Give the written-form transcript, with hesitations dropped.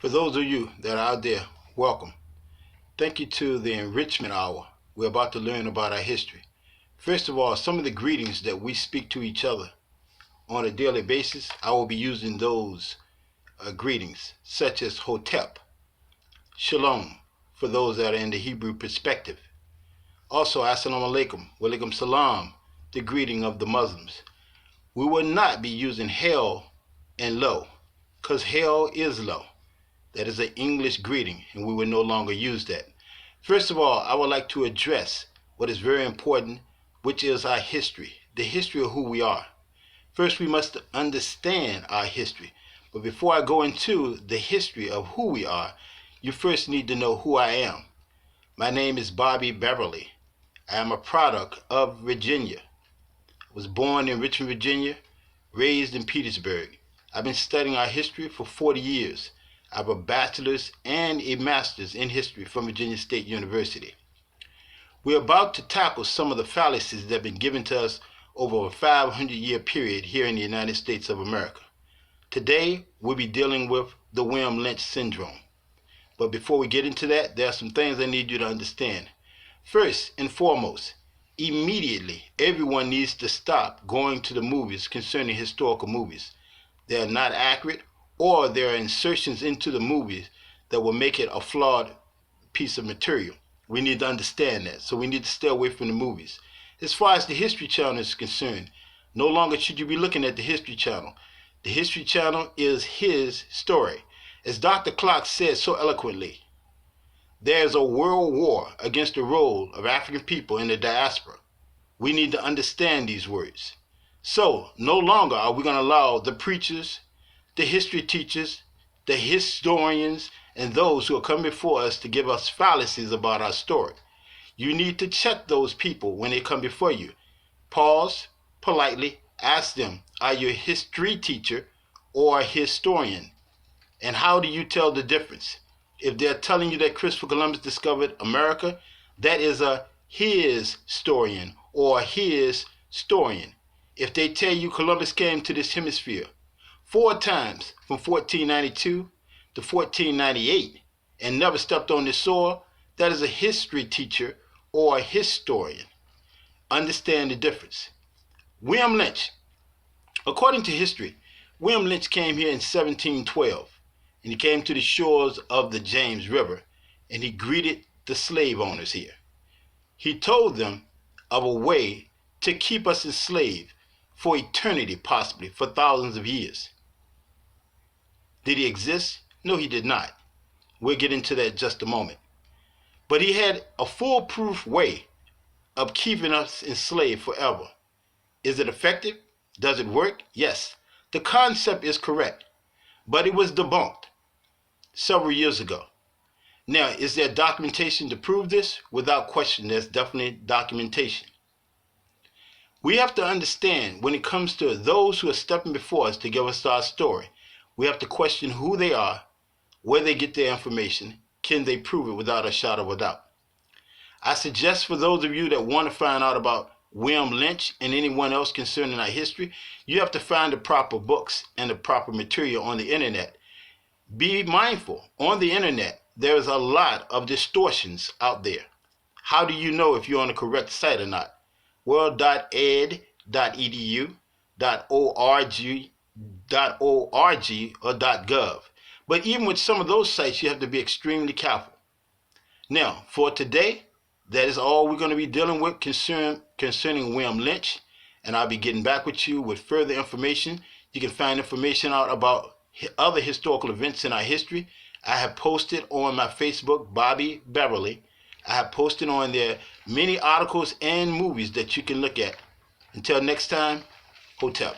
For those of you that are out there, welcome. Thank you to the Enrichment Hour. We're about to learn about our history. First of all, some of the greetings that we speak to each other on a daily basis, I will be using those greetings, such as Hotep, Shalom, for those that are in the Hebrew perspective. Also, Assalamu alaikum, walaikum salam, the greeting of the Muslims. We will not be using hell and low, because hell is low. That is an English greeting, and we will no longer use that. First of all, I would like to address what is very important, which is our history, the history of who we are. First, we must understand our history. But before I go into the history of who we are, you first need to know who I am. My name is Bobby Beverly. I am a product of Virginia. I was born in Richmond, Virginia, raised in Petersburg. I've been studying our history for 40 years. I have a bachelor's and a master's in history from Virginia State University. We're about to tackle some of the fallacies that have been given to us over a 500-year period here in the United States of America. Today, we'll be dealing with the William Lynch syndrome. But before we get into that, there are some things I need you to understand. First and foremost, immediately, everyone needs to stop going to the movies concerning historical movies. They are not accurate, or there are insertions into the movies that will make it a flawed piece of material. We need to understand that, so we need to stay away from the movies. As far as the History Channel is concerned, no longer should you be looking at the History Channel. The History Channel is his story. As Dr. Clark said so eloquently, there is a world war against the role of African people in the diaspora. We need to understand these words. So, no longer are we going to allow the preachers, the history teachers, the historians, and those who are coming before us to give us fallacies about our story. You need to check those people when they come before you. Pause, politely, ask them, are you a history teacher or a historian? And how do you tell the difference? If they're telling you that Christopher Columbus discovered America, that is a his historian or his historian. If they tell you Columbus came to this hemisphere 4 times from 1492 to 1498 and never stepped on this soil, that is a history teacher or a historian. Understand the difference. William Lynch. According to history, William Lynch came here in 1712, and he came to the shores of the James River, and he greeted the slave owners here. He told them of a way to keep us enslaved for eternity, possibly for thousands of years. Did he exist? No, he did not. We'll get into that in just a moment. But he had a foolproof way of keeping us enslaved forever. Is it effective? Does it work? Yes. The concept is correct, but it was debunked several years ago. Now, is there documentation to prove this? Without question, there's definitely documentation. We have to understand when it comes to those who are stepping before us to give us our story, we have to question who they are, where they get their information, can they prove it without a shadow of a doubt. I suggest for those of you that want to find out about William Lynch and anyone else concerning our history, you have to find the proper books and the proper material on the internet. Be mindful, on the internet, there is a lot of distortions out there. How do you know if you're on the correct site or not? World.ed.edu, .org, or .gov. But even with some of those sites, you have to be extremely careful. Now, for today, that is all we're going to be dealing with concerning William Lynch, and I'll be getting back with you with further information. You can find information out about other historical events in our history. I have posted on my Facebook, Bobby Beverly. I have posted on there many articles and movies that you can look at. Until next time, Hotep.